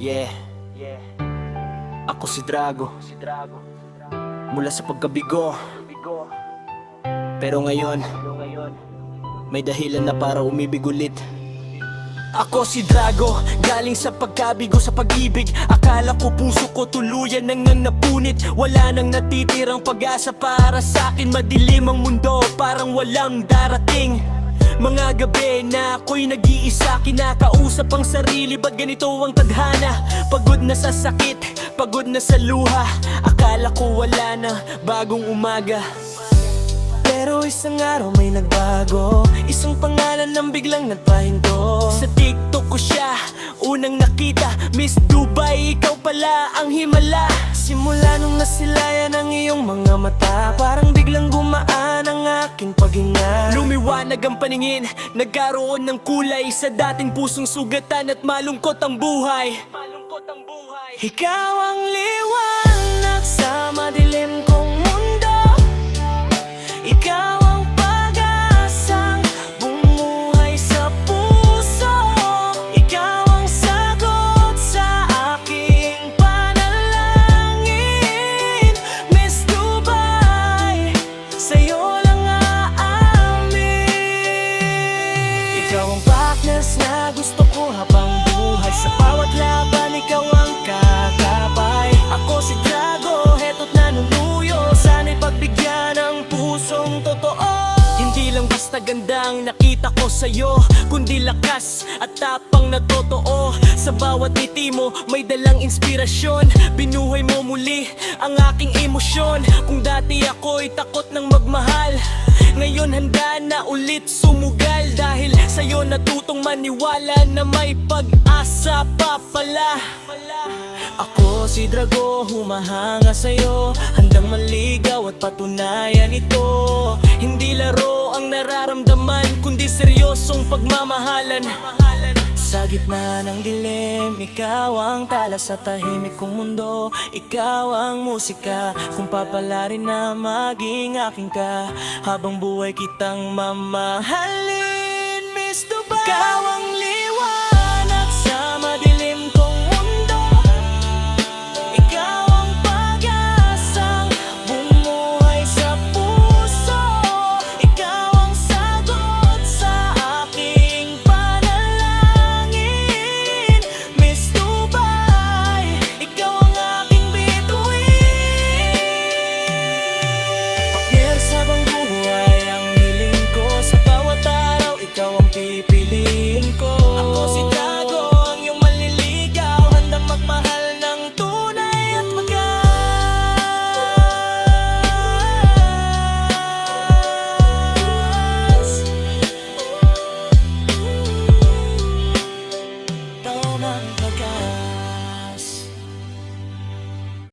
Yeah, ako si Drago, mula sa pagkabigo. Pero ngayon, may dahilan na para umibig ulit. Ako si Drago, galing sa pagkabigo sa pag-ibig. Akala ko puso ko tuluyan nang napunit. Wala nang natitirang pag-asa para sa akin. Madilim ang mundo, parang walang darating. Mga gabi na ako'y nag-iisa, kinakausap ang sarili, ba't ganito ang tadhana? Pagod na sa sakit, pagod na sa luha. Akala ko wala na, bagong umaga. Pero isang araw may nagbago, isang pangalan ang biglang nagpahinto. Sa TikTok ko siya unang nakita, Miss Dubai, ikaw pala ang himala. Simula nung nasilayan ang iyong mga mata, parang biglang gumaan ang aking paghinga. Lumiwanag ang paningin, nagkaroon ng kulay sa dating pusong sugatan at malungkot ang buhay. Ikaw ang liwanag sa madilim kong mundo. Ikaw ang pag-asang bumuhay sa puso. Ikaw ang sagot sa aking panalangin. Miss Dubai, sa'yo lang aamin. Ikaw ang partners na gusto ko habang buhay. Sa bawat laban, ikaw ang kakabay. Ako si Drago, heto't nanunuyo. Sana'y pagbigyan ng pusong totoo. Hindi lang basta gandang nakita ko sa'yo, kundi lakas at tapang na totoo. Sa bawat ngiti mo may dalang inspirasyon. Binuhay mo muli ang aking emosyon. Kung dati ako'y takot ng magmahal, ngayon handa na ulit sumugal. Dahil sa'yo natutong maniwala na may pag-asa pa pala. Ako si Drago, humahanga sa'yo, handang maligaw at patunayan ito. Hindi laro ang nararamdaman, kundi seryosong pagmamahalan. Sa gitna ng dilim, ikaw ang tala sa tahimik kong mundo. Ikaw ang musika, kung papalarin na maging aking ka. Habang buhay kitang mamahalin, Miss Dubai.